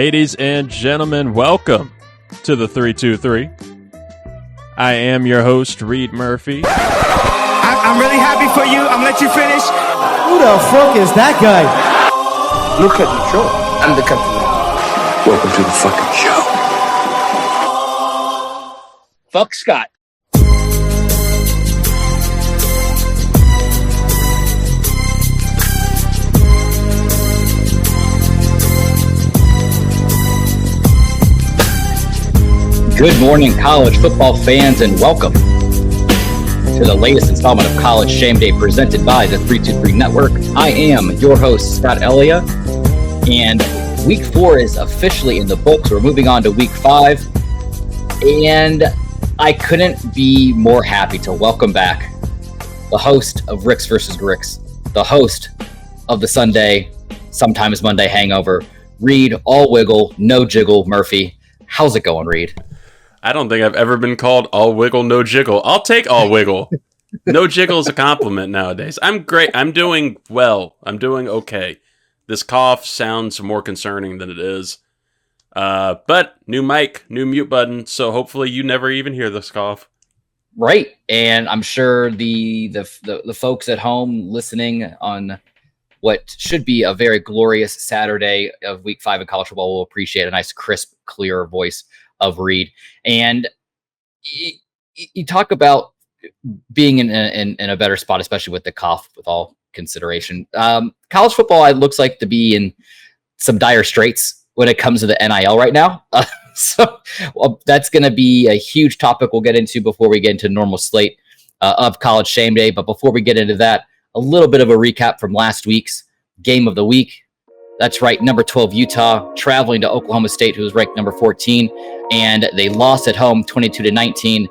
Ladies and gentlemen, welcome to the 323. I am your host, Reed Murphy. I'm really happy for you. I'm gonna let you finish. Who the fuck is that guy? Look at the show. I'm the captain now. Welcome to the fucking show. Fuck Scott. Good morning, college football fans, and welcome to the latest installment of College Shame Day presented by the 323 Network. I am your host, Scott Ellia, and Week 4 is officially in the books. We're moving on to Week 5, and I couldn't be more happy to welcome back the host of Ricks vs. Gricks, the host of the Sunday, sometimes Monday hangover, Reed, all wiggle, no jiggle, Murphy. How's it going, Reed? I don't think I've ever been called all wiggle, no jiggle. I'll take all wiggle. No jiggle is a compliment nowadays. I'm great. I'm doing well. I'm doing okay. This cough sounds more concerning than it is. But new mic, new mute button, so hopefully you never even hear this cough. Right. And I'm sure the folks at home listening on what should be a very glorious Saturday of Week 5 in college football will appreciate a nice, crisp, clear voice of Reed. And you talk about being in a better spot, especially with the cough, with all consideration. College football looks like to be in some dire straits when it comes to the NIL right now. So that's going to be a huge topic we'll get into before we get into normal slate of College Shame Day. But before we get into that, a little bit of a recap from last week's game of the week. That's right, number 12 Utah traveling to Oklahoma State, who was ranked number 14, and they lost at home 22-19.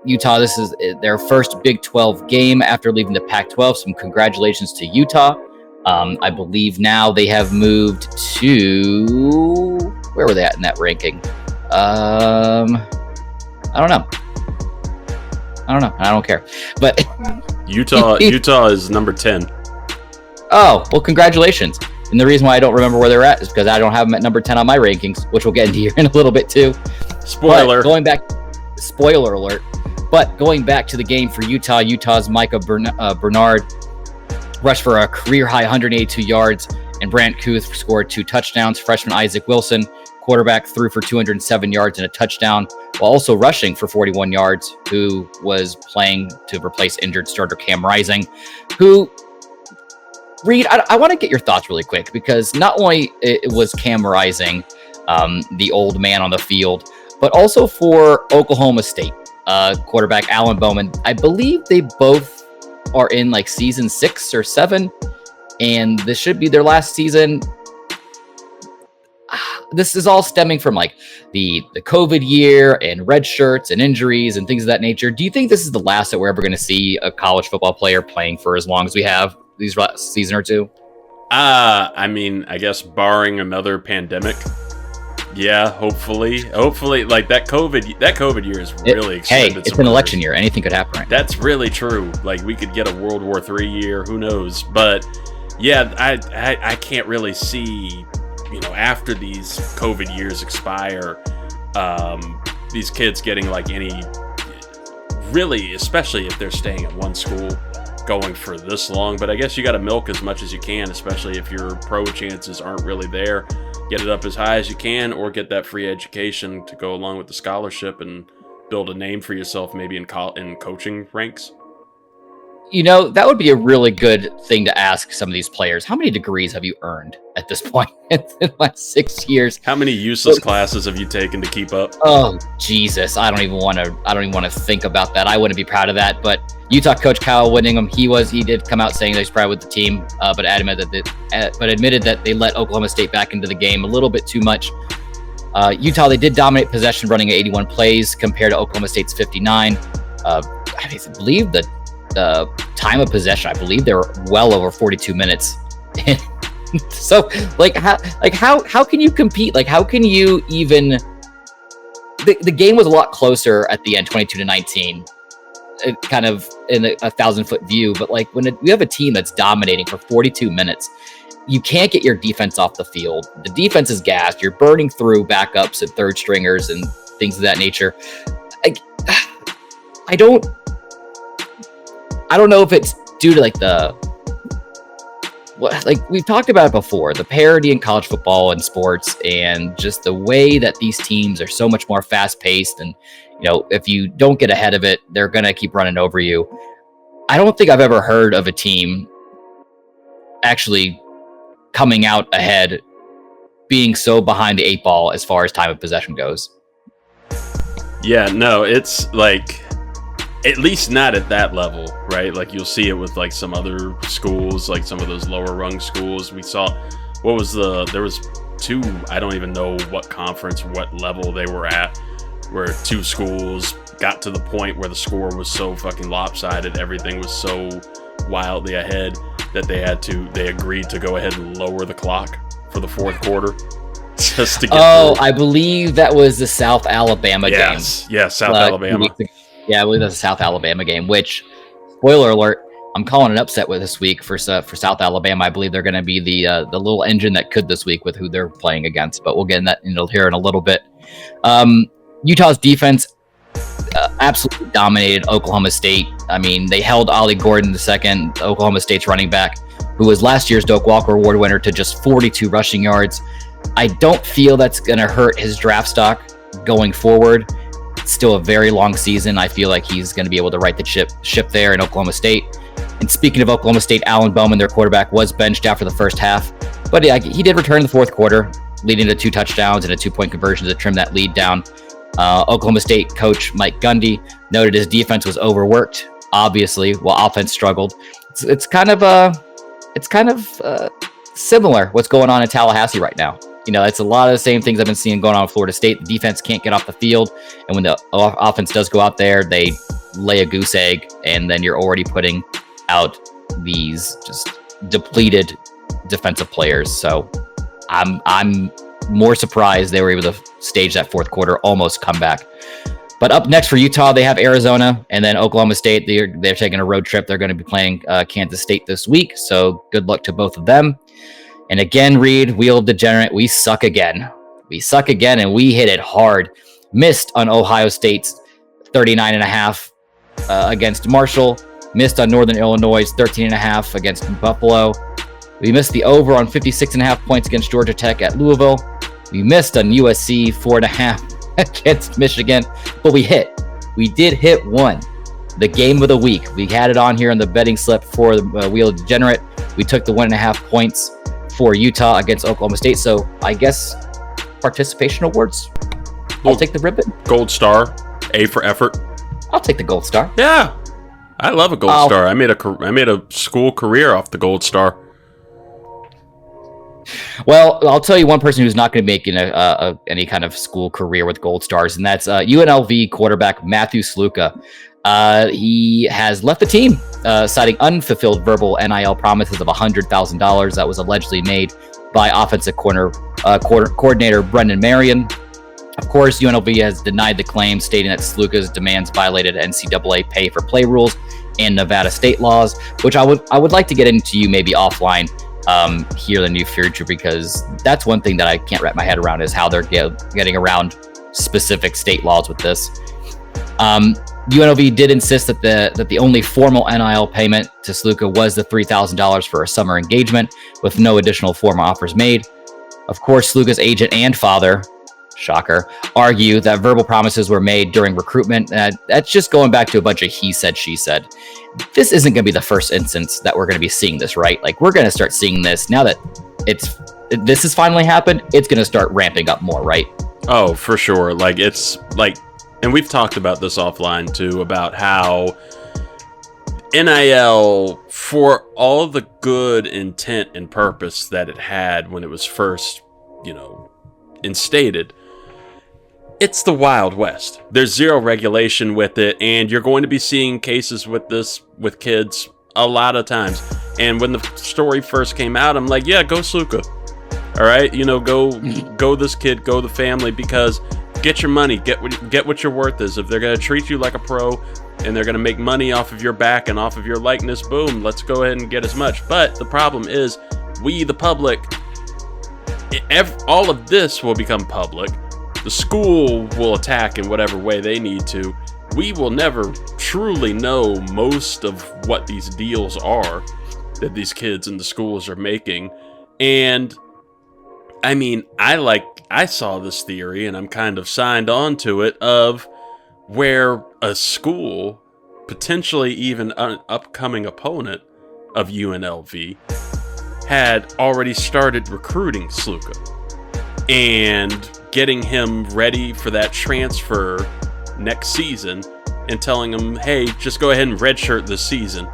Utah, this is their first Big 12 game after leaving the Pac-12. Some congratulations to Utah. I believe now they have moved to, where were they at in that ranking? I don't know. I don't care. But Utah is number 10. Oh, well, congratulations. And the reason why I don't remember where they're at is because I don't have them at number 10 on my rankings, which we'll get into here in a little bit too. Spoiler alert. But going back to the game for Utah, Utah's Micah Bernard rushed for a career-high 182 yards, and Brant Kuth scored 2 touchdowns. Freshman Isaac Wilson, quarterback, threw for 207 yards and a touchdown, while also rushing for 41 yards, who was playing to replace injured starter Cam Rising, who... Reed, I want to get your thoughts really quick, because not only it was Cam Rising, the old man on the field, but also for Oklahoma State quarterback Alan Bowman. I believe they both are in like season 6 or 7, and this should be their last season. This is all stemming from like the COVID year and red shirts and injuries and things of that nature. Do you think this is the last that we're ever going to see a college football player playing for as long as we have these season or two? I mean, I guess barring another pandemic. Yeah, hopefully, like that COVID year is really extended. Hey, it's an election year. Anything could happen right now. That's really true. Like we could get a World War III year, who knows? But yeah, I can't really see, after these COVID years expire, these kids getting like any, really, especially if they're staying at one school, going for this long. But I guess you got to milk as much as you can, especially if your pro chances aren't really there. Get it up as high as you can, or get that free education to go along with the scholarship and build a name for yourself, maybe in coaching ranks. That would be a really good thing to ask some of these players. How many degrees have you earned at this point in the last 6 years? How many useless classes have you taken to keep up? Oh, Jesus. I don't even want to think about that. I wouldn't be proud of that. But Utah coach Kyle Whittingham, he did come out saying that he's proud with the team, but admitted that they let Oklahoma State back into the game a little bit too much. Utah, they did dominate possession, running 81 plays compared to Oklahoma State's 59. I believe that the time of possession, I believe they were well over 42 minutes. So how can you compete? Like, how can you even, the game was a lot closer at the end, 22-19, kind of in a 1,000-foot view. But like when we have a team that's dominating for 42 minutes, you can't get your defense off the field. The defense is gassed. You're burning through backups and third stringers and things of that nature. I don't know if it's due to we've talked about it before, the parity in college football and sports, and just the way that these teams are so much more fast paced. And, if you don't get ahead of it, they're going to keep running over you. I don't think I've ever heard of a team actually coming out ahead, being so behind the 8 ball as far as time of possession goes. Yeah, no, it's at least not at that level, right? Like you'll see it with some other schools, like some of those lower rung schools. We saw, there was 2, I don't even know what conference, what level they were at, where 2 schools got to the point where the score was so fucking lopsided, everything was so wildly ahead that they agreed to go ahead and lower the clock for the 4th quarter just to get through. I believe that was the South Alabama game. Yes, South Alabama. Yeah, I believe that's the South Alabama game, which, spoiler alert, I'm calling an upset with this week for South Alabama. I believe they're going to be the little engine that could this week with who they're playing against, but we'll get in that here in a little bit. Utah's defense absolutely dominated Oklahoma State. I mean, they held Ollie Gordon II, Oklahoma State's running back, who was last year's Doak Walker Award winner, to just 42 rushing yards. I don't feel that's going to hurt his draft stock going forward. It's still a very long season. I feel like he's going to be able to right the ship there in Oklahoma State. And speaking of Oklahoma State, Alan Bowman, their quarterback, was benched after the first half. But yeah, he did return in the 4th quarter, leading to 2 touchdowns and a 2-point conversion to trim that lead down. Oklahoma State coach Mike Gundy noted his defense was overworked, obviously, while offense struggled. It's kind of similar what's going on in Tallahassee right now. It's a lot of the same things I've been seeing going on in Florida State. The defense can't get off the field, and when the offense does go out there, they lay a goose egg, and then you're already putting out these just depleted defensive players. So I'm more surprised they were able to stage that 4th quarter almost comeback. But up next for Utah, they have Arizona, and then Oklahoma State. They're taking a road trip. They're going to be playing Kansas State this week, so good luck to both of them. And again, Reed, Wheel of Degenerate, we suck again. We suck again, and we hit it hard. Missed on Ohio State's 39.5 against Marshall. Missed on Northern Illinois' 13.5 against Buffalo. We missed the over on 56.5 points against Georgia Tech at Louisville. We missed on USC 4.5 against Michigan, but we hit. We did hit one. The game of the week. We had it on here on the betting slip for the Wheel of Degenerate. We took the 1.5 points for Utah against Oklahoma State. So I guess participation awards. I'll take the ribbon. Gold star, A for effort. I'll take the gold star. Yeah, I love a gold star. I made a school career off the gold star. Well, I'll tell you one person who's not going to be making any kind of school career with gold stars, and that's UNLV quarterback Matthew Sluka. He has left the team, citing unfulfilled verbal NIL promises of $100,000 that was allegedly made by offensive coordinator Brendan Marion. Of course, UNLV has denied the claim, stating that Sluka's demands violated NCAA pay-for-play rules and Nevada state laws, which I would like to get into you maybe offline here in the near future, because that's one thing that I can't wrap my head around is how they're getting around specific state laws with this. UNLV did insist that the only formal NIL payment to Sluka was the $3,000 for a summer engagement, with no additional formal offers made. Of course, Sluka's agent and father, shocker, argue that verbal promises were made during recruitment. That's just going back to a bunch of he said, she said. This isn't going to be the first instance that we're going to be seeing this, right? Like, we're going to start seeing this now that this has finally happened. It's going to start ramping up more, right? Oh, for sure. Like, it's like, and we've talked about this offline too, about how NIL, for all the good intent and purpose that it had when it was first, instated, it's the Wild West. There's zero regulation with it, and you're going to be seeing cases with this with kids a lot of times. And when the story first came out, I'm like, yeah, go Sluka. All right, go this kid, go the family, because get your money, get what your worth is. If they're going to treat you like a pro and they're going to make money off of your back and off of your likeness, boom, let's go ahead and get as much. But the problem is we, the public, all of this will become public. The school will attack in whatever way they need to. We will never truly know most of what these deals are that these kids in the schools are making. And I mean, I saw this theory, and I'm kind of signed on to it, of where a school, potentially even an upcoming opponent of UNLV, had already started recruiting Sluka and getting him ready for that transfer next season, and telling him, hey, just go ahead and redshirt this season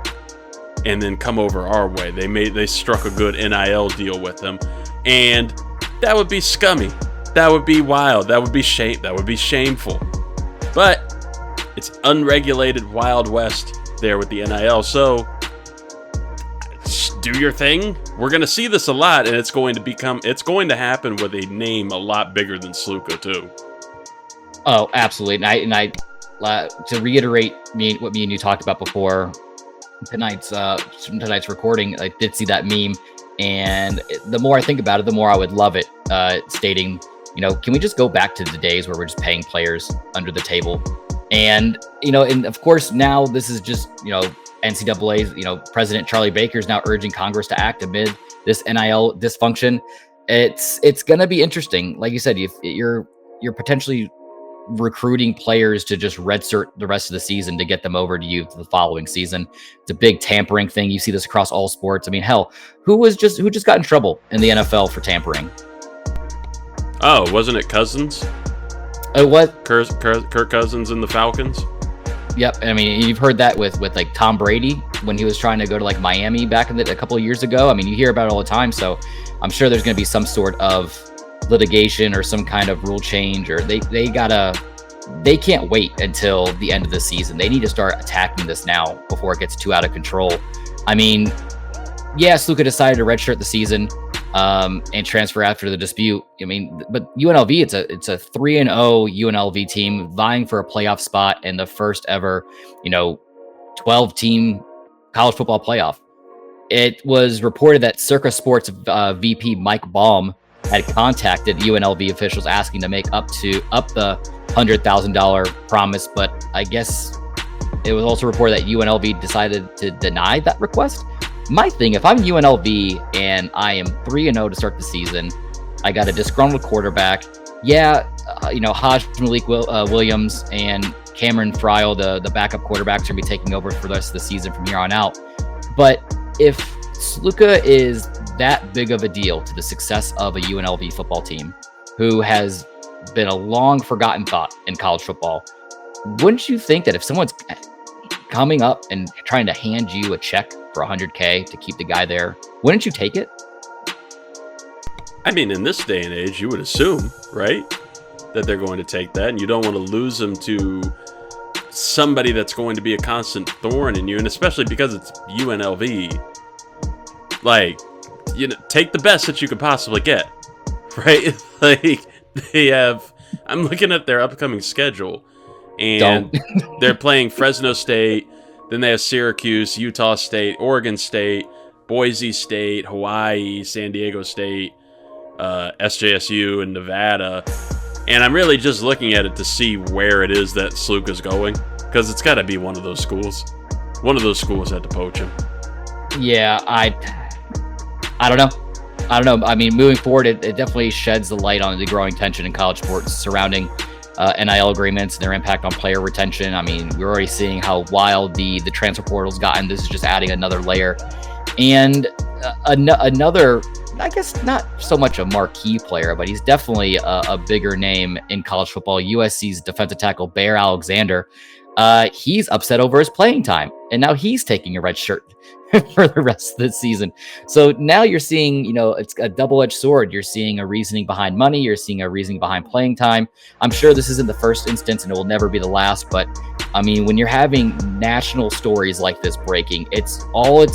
and then come over our way. They struck a good NIL deal with him, and that would be scummy. That would be wild. That would be shameful. But it's unregulated Wild West there with the NIL. So do your thing. We're going to see this a lot, and it's going to happen with a name a lot bigger than Sluka too. Oh, absolutely. And I to reiterate what me and you talked about before tonight's recording, I did see that meme, and the more I think about it, the more I would love it, stating, can we just go back to the days where we're just paying players under the table? And, and of course, now this is just, NCAA's, President Charlie Baker is now urging Congress to act amid this NIL dysfunction. It's going to be interesting. Like you said, if you're potentially recruiting players to just redshirt the rest of the season to get them over to you the following season. It's a big tampering thing. You see this across all sports. I mean, hell, who just got in trouble in the NFL for tampering? Oh, wasn't it Cousins? What? Kirk Cousins and the Falcons? Yep. I mean, you've heard that with like Tom Brady when he was trying to go to like Miami back a couple of years ago. I mean, you hear about it all the time. So I'm sure there's going to be some sort of litigation or some kind of rule change, or they can't wait until the end of the season. They need to start attacking this now before it gets too out of control. I mean, yeah, Sluka decided to redshirt the season and transfer after the dispute. I mean, but UNLV, it's a 3-0 UNLV team vying for a playoff spot in the first ever 12-team college football playoff. It was reported that Circa Sports VP Mike Baum had contacted UNLV officials asking to make up the $100,000 promise, but I guess it was also reported that UNLV decided to deny that request. My thing, if I'm UNLV and I am 3-0 to start the season, I got a disgruntled quarterback. Yeah, Haj Malik Williams and Cameron Friel, the backup quarterbacks, are going to be taking over for the rest of the season from here on out. But if Sluka is that big of a deal to the success of a UNLV football team, who has been a long forgotten thought in college football, wouldn't you think that if someone's coming up and trying to hand you a check for $100K to keep the guy there, wouldn't you take it? I mean, in this day and age, you would assume, right, that they're going to take that, and you don't want to lose them to somebody that's going to be a constant thorn in you, and especially because it's UNLV. Like, take the best that you could possibly get, right? Like, I'm looking at their upcoming schedule, and they're playing Fresno State, then they have Syracuse, Utah State, Oregon State, Boise State, Hawaii, San Diego State, SJSU, and Nevada. And I'm really just looking at it to see where it is that Sluka's going, because it's got to be one of those schools. One of those schools had to poach him. Yeah, I don't know. I mean, moving forward, it definitely sheds the light on the growing tension in college sports surrounding NIL agreements and their impact on player retention. I mean, we're already seeing how wild the transfer portal's gotten. This is just adding another layer. And another, I guess not so much a marquee player, but he's definitely a bigger name in college football. USC's defensive tackle, Bear Alexander, he's upset over his playing time, and now he's taking a red shirt for the rest of the season. So now you're seeing, it's a double-edged sword. You're seeing a reasoning behind money. You're seeing a reasoning behind playing time. I'm sure this isn't the first instance, and it will never be the last. But I mean, when you're having national stories like this breaking, it's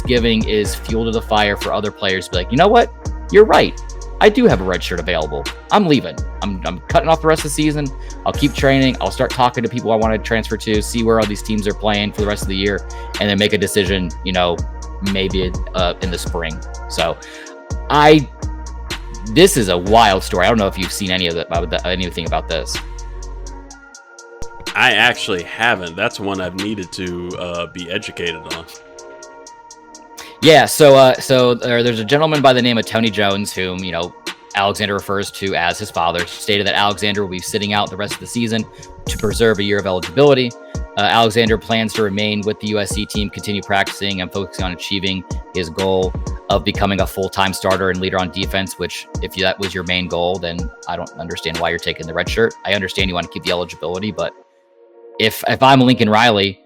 giving is fuel to the fire for other players to be like, you know what? You're right. I do have a red shirt available. I'm leaving. I'm cutting off the rest of the season. I'll keep training. I'll start talking to people I want to transfer to, see where all these teams are playing for the rest of the year, and then make a decision, maybe in the spring. So This is a wild story. I don't know if you've seen anything about this. I actually haven't. That's one I've needed to be educated on. Yeah, so there's a gentleman by the name of Tony Jones, whom, Alexander refers to as his father, stated that Alexander will be sitting out the rest of the season to preserve a year of eligibility. Alexander plans to remain with the USC team, continue practicing, and focusing on achieving his goal of becoming a full-time starter and leader on defense, which, if that was your main goal, then I don't understand why you're taking the red shirt. I understand you want to keep the eligibility, but if I'm Lincoln Riley,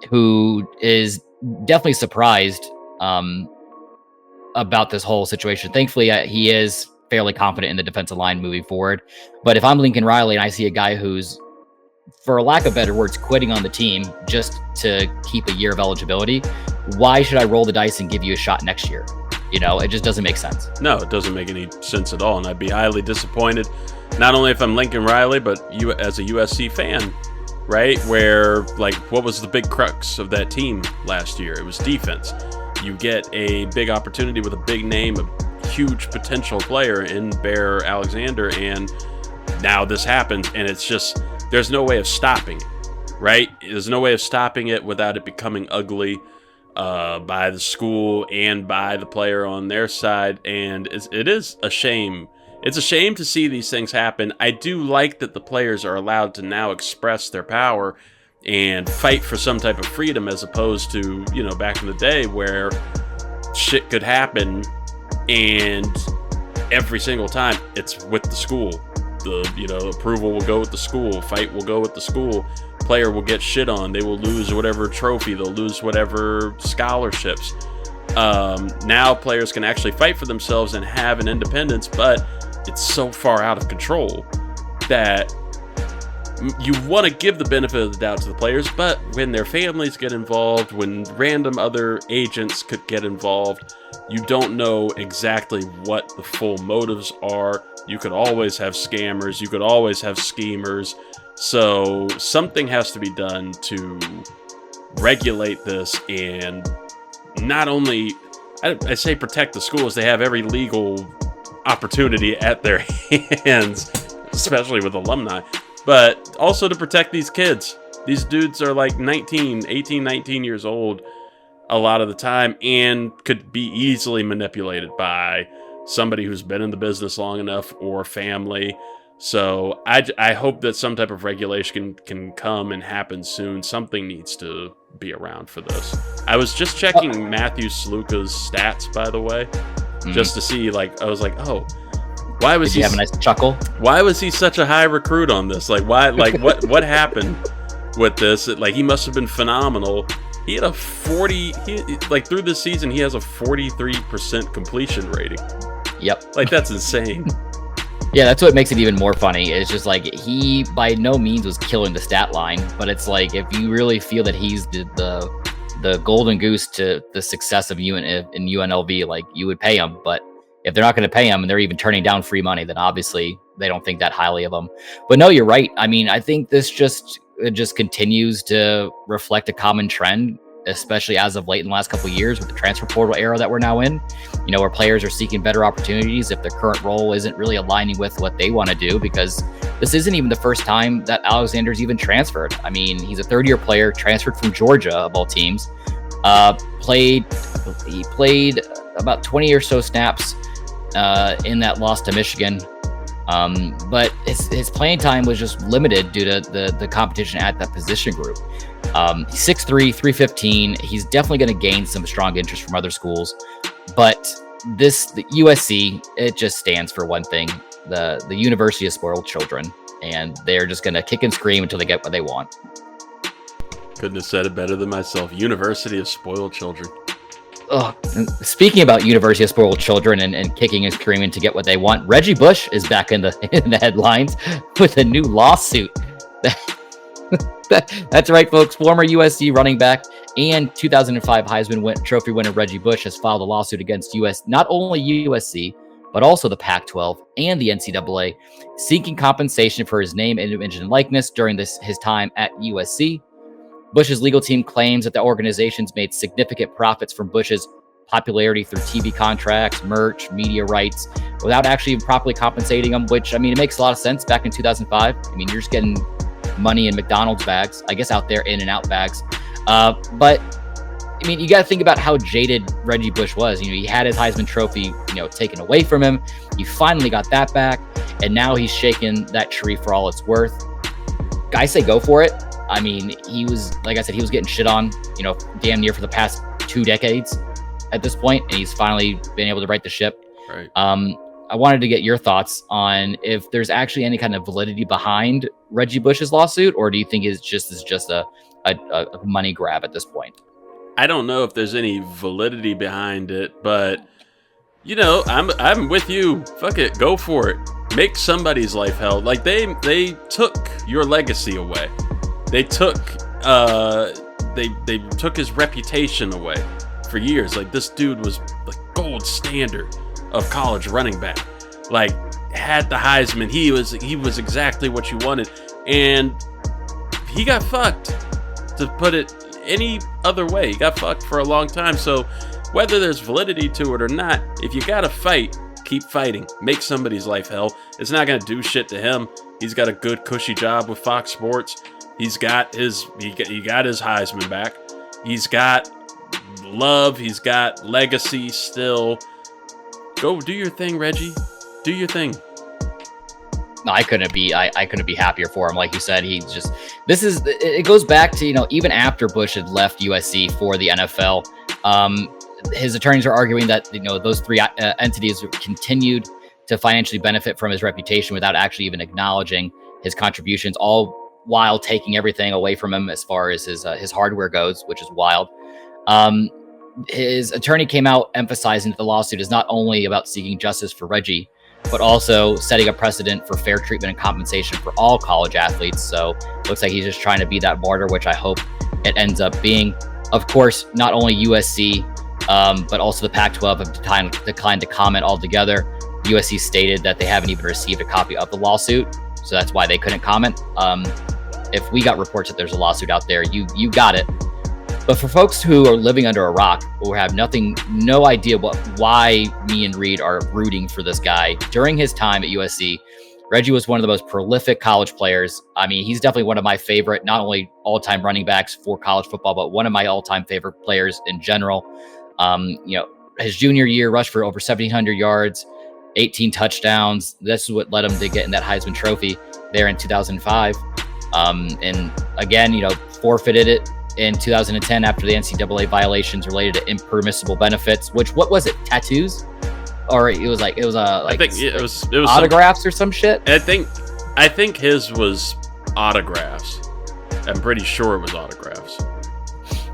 who is definitely surprised about this whole situation. Thankfully, he is fairly confident in the defensive line moving forward. But if I'm Lincoln Riley and I see a guy who's, for lack of better words, quitting on the team just to keep a year of eligibility, why should I roll the dice and give you a shot next year? It just doesn't make sense. No, it doesn't make any sense at all. And I'd be highly disappointed, not only if I'm Lincoln Riley, but you as a USC fan, right? Where, what was the big crux of that team last year? It was defense. You get a big opportunity with a big name, a huge potential player in Bear Alexander, and now this happens, and it's just, there's no way of stopping it, right? There's no way of stopping it without it becoming ugly by the school and by the player on their side, and it is a shame. It's a shame to see these things happen. I do like that the players are allowed to now express their power and fight for some type of freedom, as opposed to, back in the day where shit could happen and every single time it's with the school. The, approval will go with the school, fight will go with the school, player will get shit on, they will lose whatever trophy, they'll lose whatever scholarships. Now players can actually fight for themselves and have an independence, but it's so far out of control that you want to give the benefit of the doubt to the players, but when their families get involved, when random other agents could get involved, you don't know exactly what the full motives are. You could always have scammers, you could always have schemers, so something has to be done to regulate this, and not only, I say protect the schools, they have every legal opportunity at their hands, especially with alumni, but also to protect these kids. These dudes are 18, 19 years old a lot of the time and could be easily manipulated by somebody who's been in the business long enough or family. So I hope that some type of regulation can come and happen soon. Something needs to be around for this. I was just checking Matthew Sluka's stats, by the way, just to see, I was like, oh, why was he have a nice chuckle? Why was he such a high recruit on this? Why? What happened with this? He must have been phenomenal. He had a 40. Through this season, he has a 43% completion rating. Yep. That's insane. Yeah, that's what makes it even more funny. It's just he by no means was killing the stat line, but it's if you really feel that he's the golden goose to the success of in UNLV, you would pay him. But if they're not going to pay him and they're even turning down free money, then obviously they don't think that highly of him. But no, you're right. I mean, I think this just continues to reflect a common trend, especially as of late in the last couple of years with the transfer portal era that we're now in, where players are seeking better opportunities if their current role isn't really aligning with what they want to do, because this isn't even the first time that Alexander's even transferred. I mean, he's a third-year player, transferred from Georgia, of all teams, he played about 20 or so snaps in that loss to Michigan. But his playing time was just limited due to the competition at that position group. He's 6'3", 315. He's definitely going to gain some strong interest from other schools. But the USC, it just stands for one thing, the University of Spoiled Children. And they're just going to kick and scream until they get what they want. Couldn't have said it better than myself. University of Spoiled Children. Oh, speaking about University of Spoiled Children and kicking and screaming to get what they want, Reggie Bush is back in the headlines with a new lawsuit. That's right, folks. Former USC running back and 2005 Heisman Trophy winner Reggie Bush has filed a lawsuit against not only USC, but also the Pac-12 and the NCAA, seeking compensation for his name, image, and likeness during his time at USC. Bush's legal team claims that the organizations made significant profits from Bush's popularity through TV contracts, merch, media rights, without actually properly compensating them, which, I mean, it makes a lot of sense back in 2005. I mean, you're just getting money in McDonald's bags, I guess out there, In-N-Out bags. But I mean, you got to think about how jaded Reggie Bush was. He had his Heisman Trophy, taken away from him. He finally got that back, and now he's shaking that tree for all it's worth. I say go for it. I mean, he was, like I said, he was getting shit on, damn near for the past 2 decades at this point, and he's finally been able to right the ship. Right. I wanted to get your thoughts on if there's actually any kind of validity behind Reggie Bush's lawsuit, or do you think it's just a money grab at this point? I don't know if there's any validity behind it, but I'm with you. Fuck it, go for it. Make somebody's life hell. Like they took your legacy away. They took they took his reputation away for years. Like, this dude was the gold standard of college running back. Like, had the Heisman. He was exactly what you wanted, and he got fucked. To put it any other way, he got fucked for a long time. So whether there's validity to it or not, if you gotta fight, keep fighting. Make somebody's life hell. It's not gonna do shit to him. He's got a good cushy job with Fox Sports. He's got his he got his Heisman back. He's got love. He's got legacy still. Go do your thing, Reggie. Do your thing. No, I couldn't be happier for him. Like you said, it goes back to, even after Bush had left USC for the NFL, his attorneys are arguing that, those 3 entities continued to financially benefit from his reputation without actually even acknowledging his contributions, all while taking everything away from him as far as his hardware goes, which is wild. His attorney came out emphasizing that the lawsuit is not only about seeking justice for Reggie, but also setting a precedent for fair treatment and compensation for all college athletes. So looks like he's just trying to be that martyr, which I hope it ends up being. Of course, not only USC, but also the Pac-12 have declined to comment altogether. USC stated that they haven't even received a copy of the lawsuit, so that's why they couldn't comment. If we got reports that there's a lawsuit out there, you got it. But for folks who are living under a rock or have no idea why me and Reed are rooting for this guy, during his time at USC, Reggie was one of the most prolific college players. I mean, he's definitely one of my favorite, not only all-time running backs for college football, but one of my all-time favorite players in general. His junior year rushed for over 1,700 yards, 18 touchdowns. This is what led him to getting that Heisman Trophy there in 2005. And again, forfeited it in 2010 after the NCAA violations related to impermissible benefits. What was it? Tattoos? Or it was I think it was autographs or some shit. I think his was autographs. I'm pretty sure it was autographs.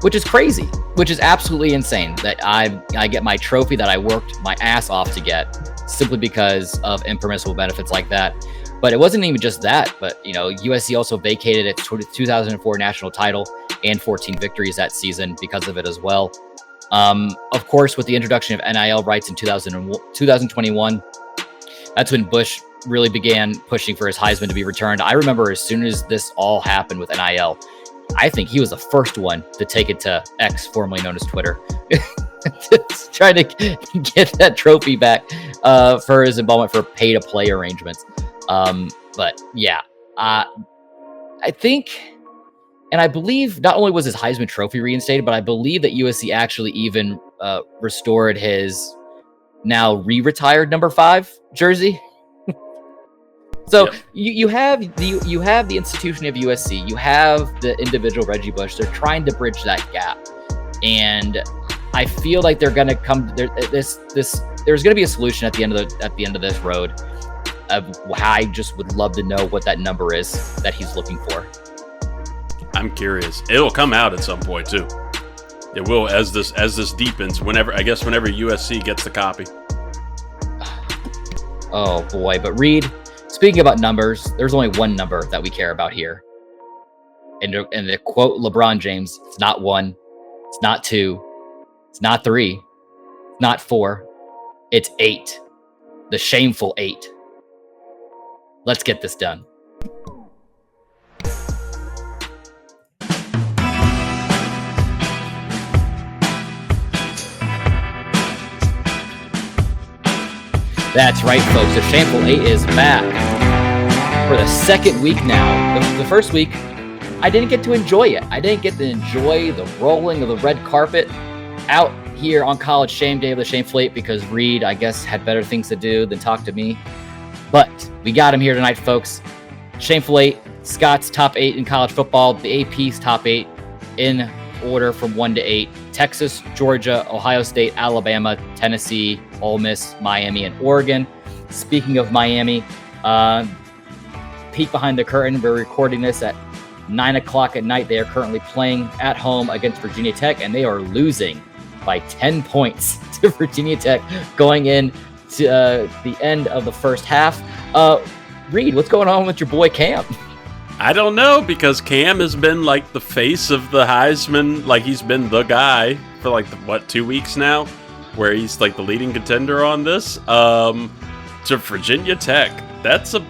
Which is crazy. Which is absolutely insane that I get my trophy that I worked my ass off to get simply because of impermissible benefits like that. But it wasn't even just that, but USC also vacated its 2004 national title and 14 victories that season because of it as well. Of course, with the introduction of NIL rights in 2021, that's when Bush really began pushing for his Heisman to be returned. I remember as soon as this all happened with NIL, I think he was the first one to take it to X, formerly known as Twitter, trying to get that trophy back for his involvement for pay-to-play arrangements. But yeah, I think, and I believe not only was his Heisman Trophy reinstated, but I believe that USC actually even restored his now re-retired number 5 jersey. So yep. you have the institution of USC, you have the individual Reggie Bush. They're trying to bridge that gap, and I feel like they're going to come. There's going to be a solution at the end of this road. I just would love to know what that number is that he's looking for. I'm curious. It'll come out at some point too. It will as this deepens. Whenever USC gets the copy. Oh boy! But Reed, speaking about numbers, there's only one number that we care about here. And to quote LeBron James, it's not 1, it's not 2, it's not 3, it's not 4, it's 8. The Shameful Eight. Let's get this done. That's right, folks. The Shameful Eight is back for the second week now. The first week, I didn't get to enjoy it. I didn't get to enjoy the rolling of the red carpet out here on College Shame Day of the Shameful Eight because Reed, I guess, had better things to do than talk to me. But we got him here tonight, folks. Shameful Eight, Scott's top 8 in college football, the AP's top 8 in order from 1 to 8. Texas, Georgia, Ohio State, Alabama, Tennessee, Ole Miss, Miami, and Oregon. Speaking of Miami, peek behind the curtain. We're recording this at 9 o'clock at night. They are currently playing at home against Virginia Tech, and they are losing by 10 points to Virginia Tech going in to the end of the first half. Reed, what's going on with your boy Cam? I don't know, because Cam has been like the face of the Heisman. Like, he's been the guy for like, 2 weeks now, where he's like the leading contender on this. To Virginia Tech, that's a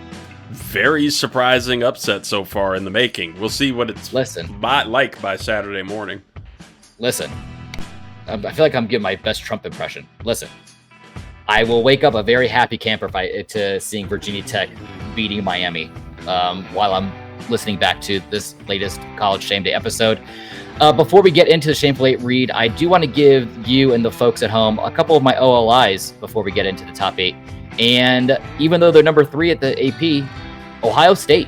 very surprising upset so far in the making. We'll see what it's like by Saturday morning. Listen, I feel like I'm giving my best Trump impression. Listen, I will wake up a very happy camper to seeing Virginia Tech beating Miami while I'm listening back to this latest College Shame Day episode. Before we get into the Shameful Eight, Reed, I do want to give you and the folks at home a couple of my OLIs before we get into the top 8. And even though they're number 3 at the AP, Ohio State,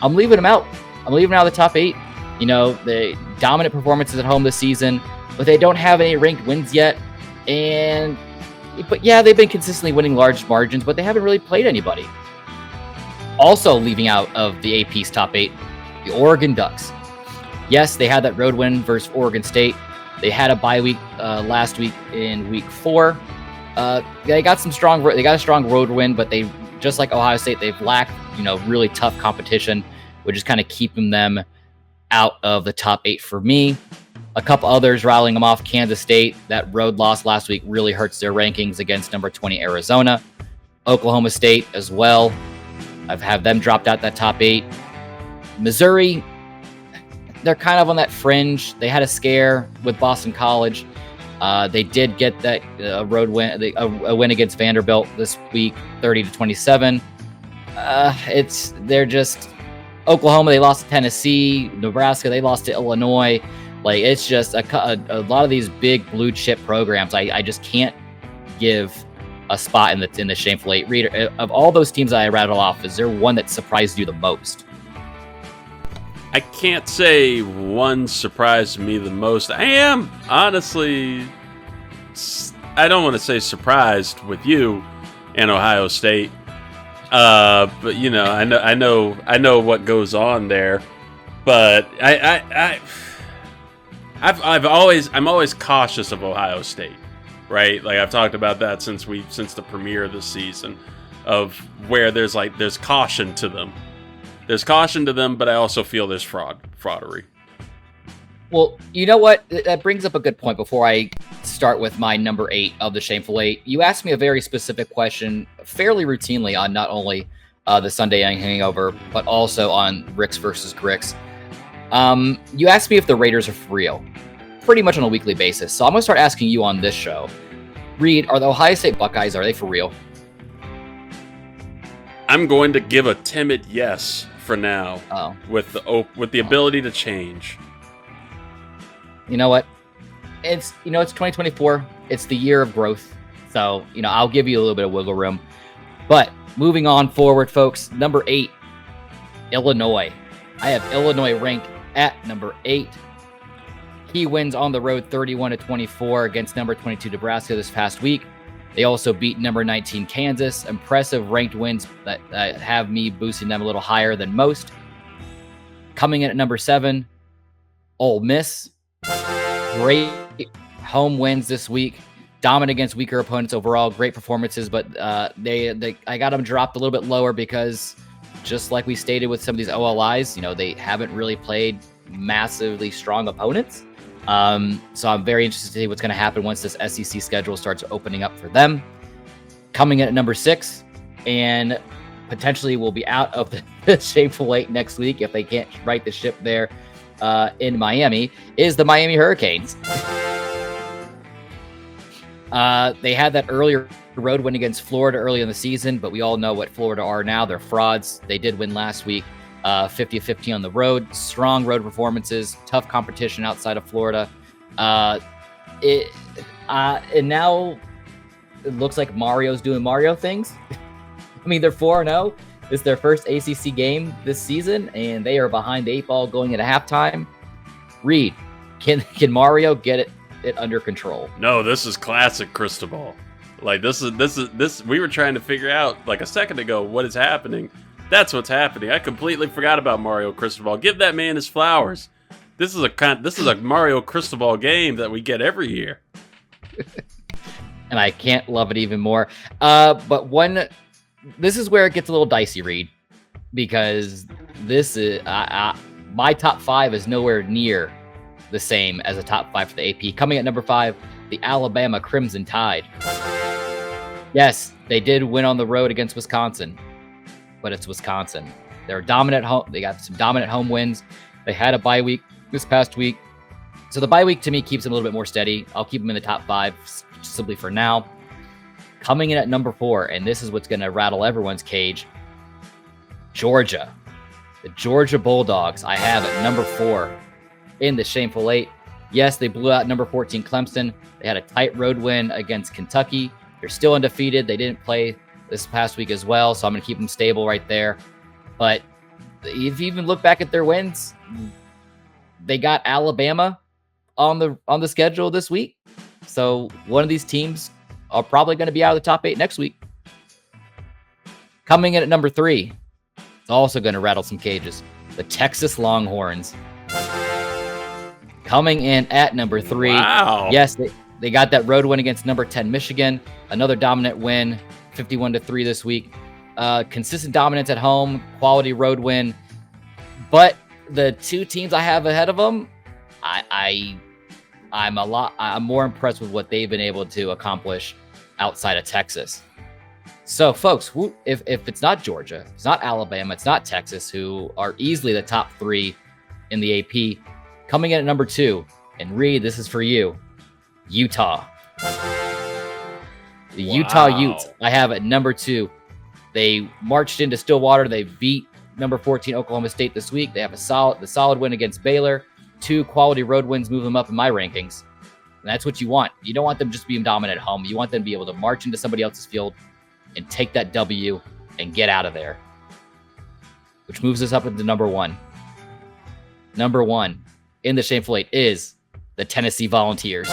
I'm leaving them out. I'm leaving out of the top 8. You know, the dominant performances at home this season, but they don't have any ranked wins yet. But yeah, they've been consistently winning large margins, but they haven't really played anybody. Also leaving out of the AP's top 8, the Oregon Ducks. Yes, they had that road win versus Oregon State. They had a bye week last week in week 4. They got a strong road win, but they, just like Ohio State, they've lacked, really tough competition, which is kind of keeping them out of the top 8 for me. A couple others rattling them off. Kansas State, that road loss last week really hurts their rankings against number 20 Arizona. Oklahoma State as well. I've had them dropped out that top 8. Missouri, they're kind of on that fringe. They had a scare with Boston College. They did get that road win, a win against Vanderbilt this week, 30-27. They're just Oklahoma. They lost to Tennessee. Nebraska, they lost to Illinois. Like, it's just a lot of these big blue chip programs. I just can't give a spot in the Shameful Eight. Reader, of all those teams that I rattled off, is there one that surprised you the most? I can't say one surprised me the most. I am honestly, I don't want to say surprised with you and Ohio State, but I know what goes on there. But I'm always cautious of Ohio State, right? Like, I've talked about that since the premiere of this season, of where there's caution to them. There's caution to them, but I also feel there's fraudery. Well, you know what? That brings up a good point before I start with my number 8 of the Shameful Eight. You asked me a very specific question fairly routinely on not only the Sunday Hangover, but also on Ricks versus Gricks. You asked me if the Raiders are for real, pretty much on a weekly basis. So I'm going to start asking you on this show. Reed, are the Ohio State Buckeyes, are they for real? I'm going to give a timid yes for now, with the ability to change. You know what? It's 2024. It's the year of growth. So, I'll give you a little bit of wiggle room. But moving on forward, folks, number 8, Illinois. I have Illinois ranked at number 8. Key wins on the road 31-24 against number 22 Nebraska this past week. They also beat number 19 Kansas. Impressive ranked wins that have me boosting them a little higher than most. Coming in at number 7, Ole Miss. Great home wins this week. Dominant against weaker opponents overall. Great performances, but I got them dropped a little bit lower because, just like we stated with some of these OLIs, they haven't really played massively strong opponents. So I'm very interested to see what's going to happen once this SEC schedule starts opening up for them. Coming in at number 6, and potentially will be out of the Shameful Eight next week if they can't right the ship there in Miami, is the Miami Hurricanes. They had that earlier road win against Florida early in the season, but we all know what Florida are now. They're frauds. They did win last week, 50-15 on the road. Strong road performances, tough competition outside of Florida. And now it looks like Mario's doing Mario things. I mean, they're 4-0. It's their first ACC game this season, and they are behind the 8 ball going into halftime. Reed, can Mario get it under control? No, this is classic Cristobal. Like this. We were trying to figure out like a second ago what is happening. That's what's happening. I completely forgot about Mario Cristobal. Give that man his flowers. This is a Mario Cristobal game that we get every year. And I can't love it even more. This is where it gets a little dicey, Reed, because this is my top 5 is nowhere near the same as a top 5 for the AP. Coming at number 5, the Alabama Crimson Tide. Yes, they did win on the road against Wisconsin, but it's Wisconsin. They're dominant home. They got some dominant home wins. They had a bye week this past week, so the bye week to me keeps them a little bit more steady. I'll keep them in the top 5 simply for now. Coming in at number 4, and this is what's going to rattle everyone's cage, Georgia. The Georgia Bulldogs I have at number 4 in the Shameful Eight. Yes, they blew out number 14 Clemson. They had a tight road win against Kentucky. They're still undefeated. They didn't play this past week as well, so I'm going to keep them stable right there. But if you even look back at their wins, they got Alabama on the schedule this week. So one of these teams are probably going to be out of the top 8 next week. Coming in at number 3, it's also going to rattle some cages. The Texas Longhorns. Coming in at number 3. Wow. Yes, they got that road win against number 10 Michigan. Another dominant win, 51-3 this week. Consistent dominance at home, quality road win. But the 2 teams I have ahead of them, I'm more impressed with what they've been able to accomplish outside of Texas. So, folks, if it's not Georgia, it's not Alabama, it's not Texas, who are easily the top 3 in the AP, coming in at number 2, and Reed, this is for you, Utah. The Utah Utes I have at number 2. They marched into Stillwater. They beat number 14 Oklahoma State this week. They have the solid win against Baylor. 2 quality road wins move them up in my rankings. And that's what you want. You don't want them just being dominant at home. You want them to be able to march into somebody else's field and take that W and get out of there. Which moves us up into number 1. Number 1 in the Shameful Eight is the Tennessee Volunteers.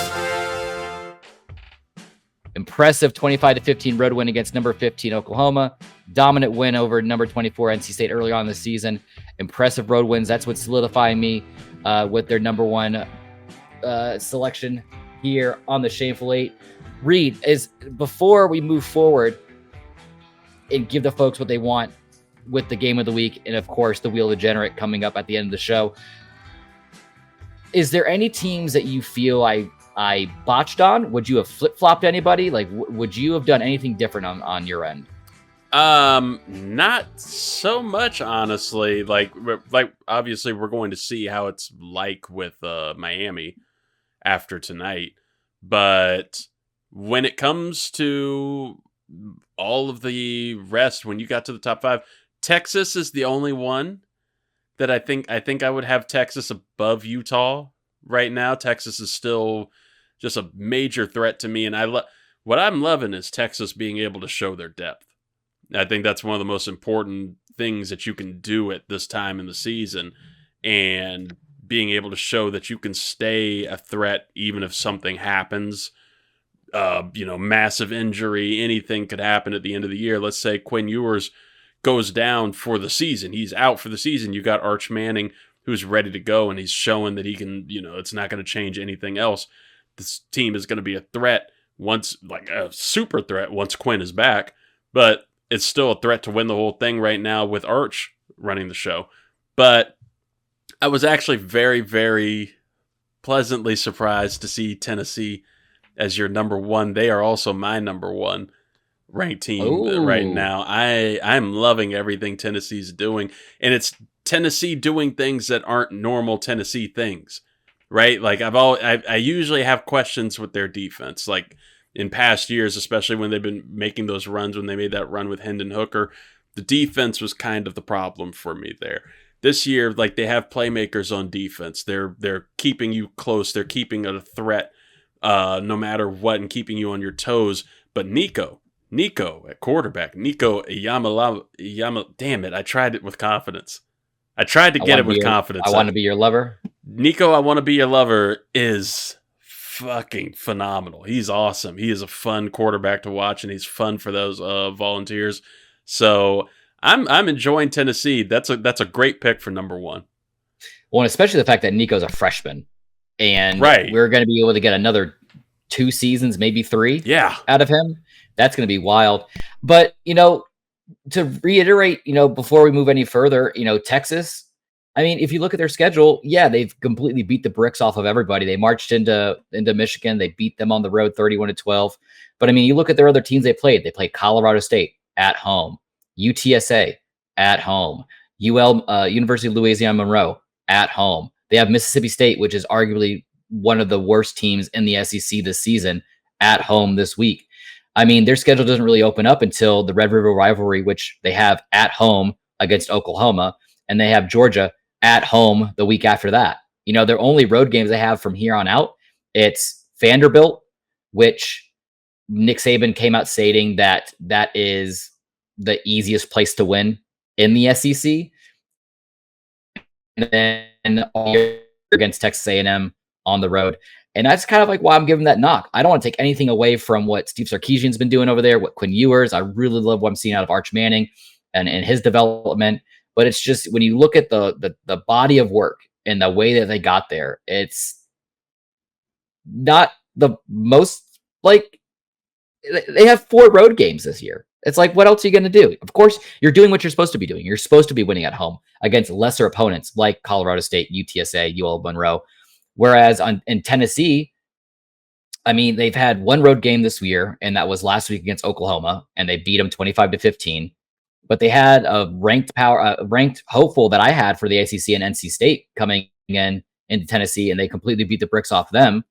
Impressive 25-15 road win against number 15 Oklahoma. Dominant win over number 24 NC State earlier on this season. Impressive road wins. That's what's solidifying me with their number 1 selection here on the Shameful Eight. Reed, before we move forward and give the folks what they want with the game of the week, and of course the Wheel of Degenerate coming up at the end of the show, is there any teams that you feel I botched on? Would you have flip-flopped anybody? Like, would you have done anything different on your end? Not so much, honestly. Like obviously we're going to see how it's like with Miami after tonight, but when it comes to all of the rest, when you got to the top 5, Texas is the only one that I think I would have Texas above Utah right now. Texas is still just a major threat to me, and what I'm loving is Texas being able to show their depth. I think that's one of the most important things that you can do at this time in the season, and being able to show that you can stay a threat even if something happens. Massive injury, anything could happen at the end of the year. Let's say Quinn Ewers goes down for the season. He's out for the season. You got Arch Manning who's ready to go, and he's showing that he can, it's not going to change anything else. This team is going to be a threat a super threat once Quinn is back, but it's still a threat to win the whole thing right now with Arch running the show. But I was actually very, very pleasantly surprised to see Tennessee as your number 1. They are also my number 1 ranked team right now. I'm loving everything Tennessee's doing, and it's Tennessee doing things that aren't normal Tennessee things, right? Like I usually have questions with their defense. Like in past years, especially when they've been making those runs, when they made that run with Hendon Hooker, the defense was kind of the problem for me there. This year, like, they have playmakers on defense. They're keeping you close. They're keeping a threat no matter what and keeping you on your toes. But Nico at quarterback, Nico Yama, damn it, I tried it with confidence. I tried to get it with confidence. I want to be your lover. Nico, I want to be your lover is fucking phenomenal. He's awesome. He is a fun quarterback to watch, and he's fun for those volunteers. So I'm enjoying Tennessee. That's a great pick for number one. Well, and especially the fact that Nico's a freshman, and we're going to be able to get another 2 seasons, maybe 3, out of him. That's going to be wild. But to reiterate, before we move any further, Texas. I mean, if you look at their schedule, they've completely beat the bricks off of everybody. They marched into Michigan. They beat them on the road 31-12. But I mean, you look at their other teams they played. They played Colorado State at home, UTSA at home, University of Louisiana Monroe at home. They have Mississippi State, which is arguably one of the worst teams in the SEC this season, at home this week. I mean, their schedule doesn't really open up until the Red River rivalry, which they have at home against Oklahoma, and they have Georgia at home the week after that. Their only road games they have from here on out, it's Vanderbilt, which Nick Saban came out stating that is the easiest place to win in the SEC. And then against Texas A&M on the road. And that's kind of like why I'm giving that knock. I don't want to take anything away from what Steve Sarkisian's been doing over there, what Quinn Ewers. I really love what I'm seeing out of Arch Manning and his development. But it's just when you look at the body of work and the way that they got there, it's not the most, like, they have 4 road games this year. It's like, what else are you going to do? Of course, you're doing what you're supposed to be doing. You're supposed to be winning at home against lesser opponents like Colorado State, UTSA, UL Monroe. Whereas in Tennessee, I mean, they've had 1 road game this year, and that was last week against Oklahoma, and they beat them 25-15. But they had a ranked hopeful that I had for the ACC and NC State coming into Tennessee, and they completely beat the bricks off them.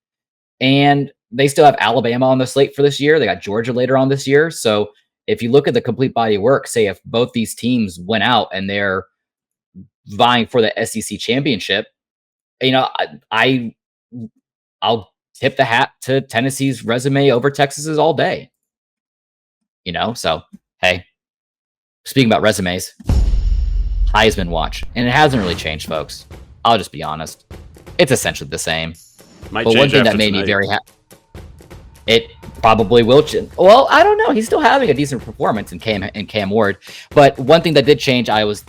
And they still have Alabama on the slate for this year. They got Georgia later on this year. So if you look at the complete body of work, say if both these teams went out and they're vying for the SEC championship, I'll tip the hat to Tennessee's resume over Texas's all day. So hey, speaking about resumes, Heisman Watch, and it hasn't really changed, folks. I'll just be honest; it's essentially the same. But one thing that made me very happy, it probably will change. Well, I don't know. He's still having a decent performance in Cam Ward, but one thing that did change, I was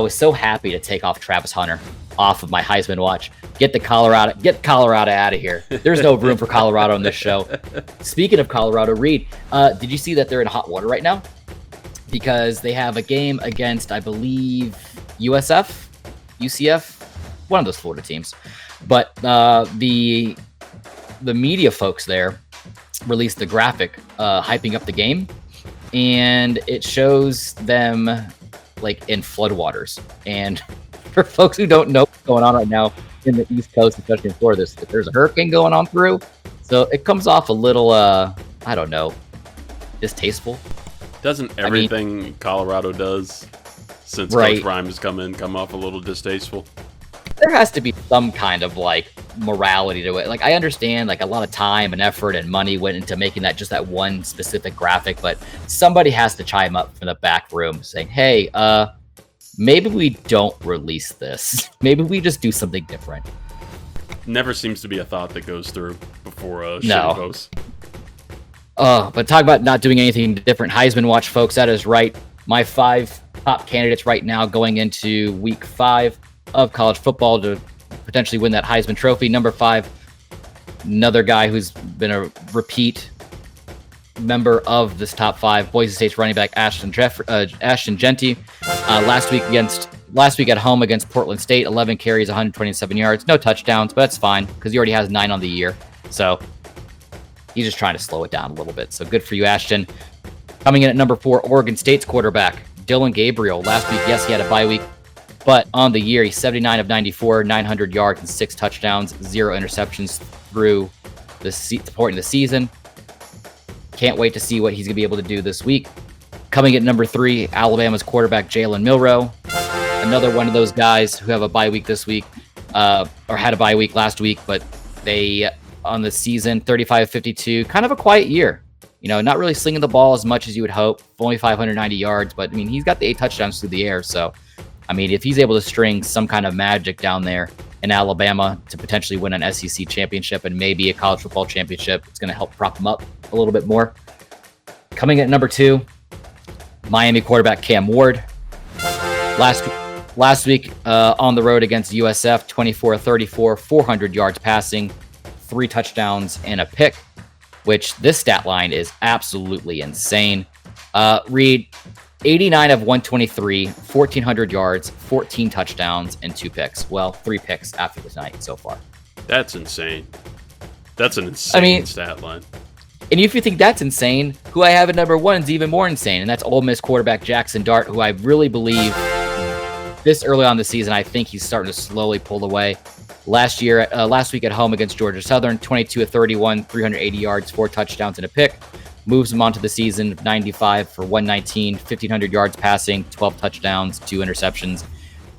so happy to take off Travis Hunter off of my Heisman Watch. Get Colorado out of here. There's no room for Colorado on this show. Speaking of Colorado, Reed, did you see that they're in hot water right now? Because they have a game against, I believe, UCF, one of those Florida teams. But the media folks there released the graphic hyping up the game, and it shows them like in floodwaters. And for folks who don't know what's going on right now in the East Coast, especially in Florida, there's a hurricane going on through, so it comes off a little I don't know, distasteful. Doesn't everything Colorado does since Coach Rhyme has come off a little distasteful? There has to be some kind of like morality to it. Like, I understand like a lot of time and effort and money went into making that one specific graphic, but somebody has to chime up from the back room saying, hey, maybe we don't release this. Maybe we just do something different. Never seems to be a thought that goes through before a shitty post. But talk about not doing anything different. Heisman Watch, folks, that is right. My 5 top candidates right now going into week 5 of college football to potentially win that Heisman Trophy. Number 5, another guy who's been a repeat member of this top 5, Boise State's running back Ashton Jeanty. Last week at home against Portland State, 11 carries, 127 yards, no touchdowns, but that's fine because he already has 9 on the year. So he's just trying to slow it down a little bit. So good for you, Ashton. Coming in at number 4, Oregon State's quarterback, Dylan Gabriel. Last week, yes, he had a bye week, but on the year, he's 79 of 94, 900 yards and 6 touchdowns, 0 interceptions through the point of the season. can't wait to see what he's going to be able to do this week. Coming at number 3, Alabama's quarterback Jalen Milroe. Another one of those guys who have a bye week this week, or had a bye week last week, but they, on the season, 35-52, kind of a quiet year. Not really slinging the ball as much as you would hope. Only 590 yards, but, he's got the 8 touchdowns through the air. So, if he's able to string some kind of magic down there in Alabama to potentially win an SEC championship and maybe a college football championship, it's going to help prop him up a little bit more. Coming at number 2, Miami quarterback Cam Ward. Last week on the road against USF, 24-34, 400 yards passing, 3 touchdowns and a pick, which this stat line is absolutely insane. Reed, 89 of 123, 1,400 yards, 14 touchdowns, and 2 picks. Well, 3 picks after the night so far. That's insane. That's an insane stat line. And if you think that's insane, who I have at number 1 is even more insane, and that's Ole Miss quarterback Jackson Dart, who I really believe this early on the season, I think he's starting to slowly pull away. Last week at home against Georgia Southern, 22-31, 380 yards, 4 touchdowns, and a pick. Moves him onto the season, 95 for 119, 1,500 yards passing, 12 touchdowns, 2 interceptions.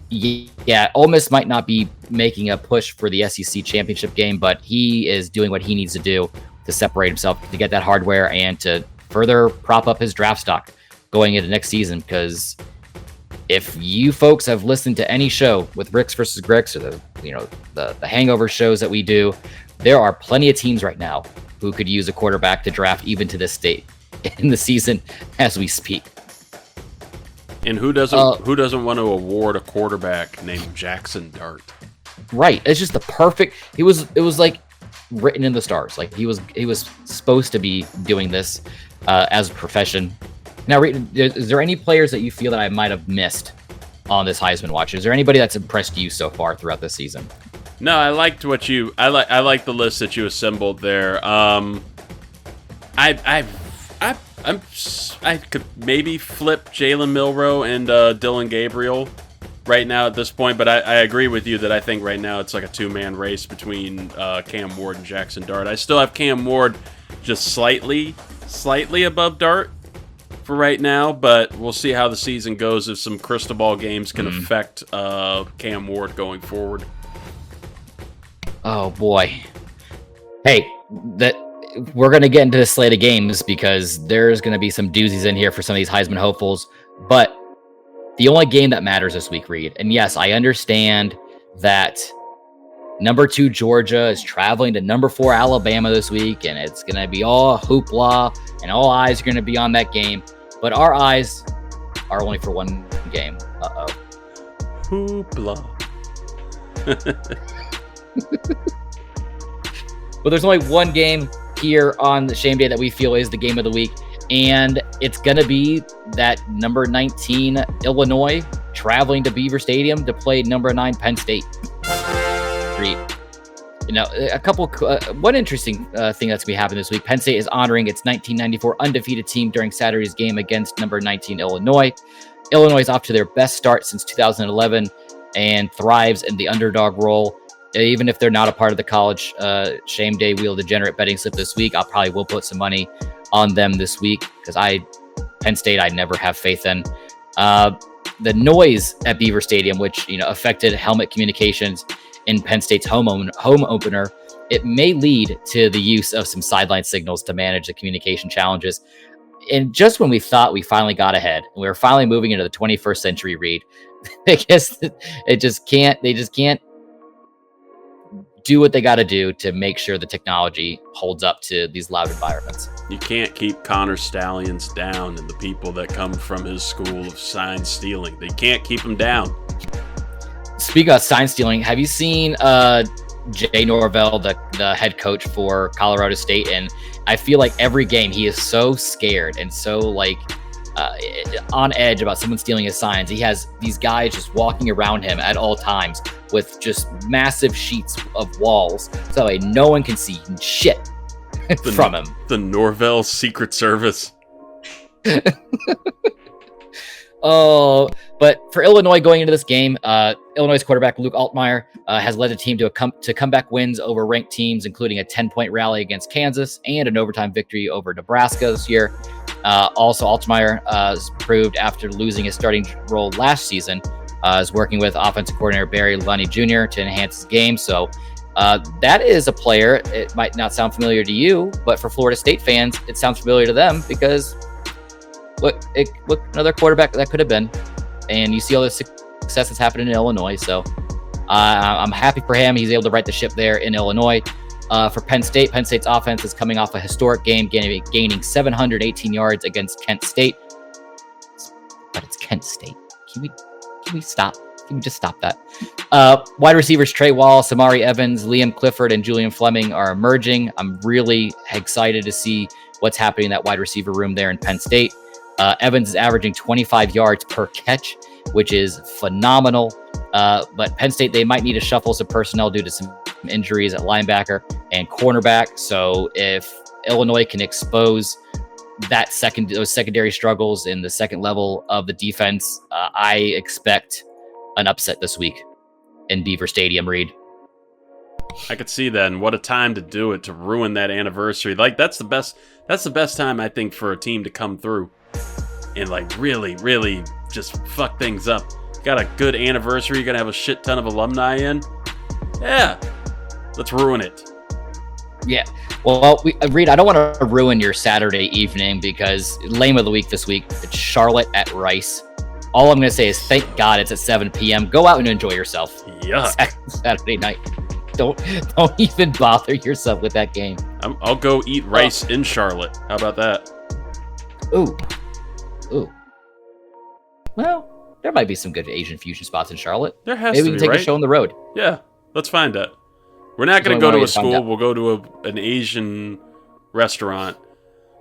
Yeah, Ole Miss might not be making a push for the SEC championship game, but he is doing what he needs to do to separate himself, to get that hardware, and to further prop up his draft stock going into next season. Because if you folks have listened to any show with Ricks versus Gricks, or the hangover shows that we do, there are plenty of teams right now who could use a quarterback to draft even to this state in the season as we speak. And who doesn't want to award a quarterback named Jackson Dart? Right. It's just the perfect. It was like written in the stars. Like he was supposed to be doing this as a profession. Now, is there any players that you feel that I might have missed on this Heisman Watch? Is there anybody that's impressed you so far throughout this season? No, I liked I like the list that you assembled there. I could maybe flip Jalen Milroe and Dylan Gabriel right now at this point, but I agree with you that I think right now it's like a 2-man race between Cam Ward and Jackson Dart. I still have Cam Ward just slightly above Dart for right now, but we'll see how the season goes if some crystal ball games can affect Cam Ward going forward. Oh boy. Hey, we're going to get into the slate of games because there's going to be some doozies in here for some of these Heisman hopefuls, but the only game that matters this week, Reed, and yes, I understand that number 2 Georgia is traveling to number 4 Alabama this week, and it's going to be all hoopla, and all eyes are going to be on that game, but our eyes are only for one game. Uh-oh. Hoopla. But there's only one game here on the Shame Day that we feel is the game of the week, and it's going to be that number 19 Illinois traveling to Beaver Stadium to play number 9 Penn State. One interesting thing that's going to be happening this week. Penn State is honoring its 1994 undefeated team during Saturday's game against number 19 Illinois. Illinois is off to their best start since 2011 and thrives in the underdog role. Even if they're not a part of the college Shame Day Wheel of Degenerate betting slip this week, I probably will put some money on them this week because Penn State I never have faith in. The noise at Beaver Stadium, which affected helmet communications in Penn State's home opener, it may lead to the use of some sideline signals to manage the communication challenges. And just when we thought we finally got ahead, and we were finally moving into the 21st century, Reed, I guess they just can't do what they got to do to make sure the technology holds up to these loud environments. You can't keep Connor Stallions down and the people that come from his school of sign stealing. They can't keep them down. Speaking of sign stealing, have you seen Jay Norvell, the head coach for Colorado State? And I feel like every game he is so scared and so on edge about someone stealing his signs. He has these guys just walking around him at all times with just massive sheets of walls so no one can see shit from him. The Norvell Secret Service. Oh, but for Illinois going into this game, Illinois quarterback Luke Altmaier has led the team to comeback wins over ranked teams, including a 10-point rally against Kansas and an overtime victory over Nebraska this year. Also, Altmaier has proved after losing his starting role last season, is working with offensive coordinator Barry Lunny Jr. to enhance his game. So that is a player. It might not sound familiar to you, but for Florida State fans, it sounds familiar to them because look another quarterback that could have been. And you see all the success that's happening in Illinois. So I'm happy for him. He's able to right the ship there in Illinois. For Penn State's offense is coming off a historic game, gaining 718 yards against Kent State. But it's Kent State. Can we stop? Can we just stop that? Wide receivers Trey Wall, Samari Evans, Liam Clifford, and Julian Fleming are emerging. I'm really excited to see what's happening in that wide receiver room there in Penn State. Evans is averaging 25 yards per catch, which is phenomenal. But Penn State, they might need to shuffle some personnel due to some injuries at linebacker and cornerback. So if Illinois can expose those secondary struggles in the second level of the defense, I expect an upset this week in Beaver Stadium, Reed. I could see that, and what a time to do it, to ruin that anniversary. Like, that's the best time, I think, for a team to come through and like really, really just fuck things up. Got a good anniversary, you're gonna have a shit ton of alumni in. Yeah, let's ruin it. Yeah. Well, Reed, I don't want to ruin your Saturday evening because lame of the week this week, it's Charlotte at Rice. All I'm going to say is thank God it's at 7 p.m. Go out and enjoy yourself. Yuck. Saturday night. Don't even bother yourself with that game. I'll go eat rice in Charlotte. How about that? Ooh. Well, there might be some good Asian fusion spots in Charlotte. There has Maybe to we be, can take right? a show on the road. Yeah, let's find out. We're not going to go to a school. We'll go to an Asian restaurant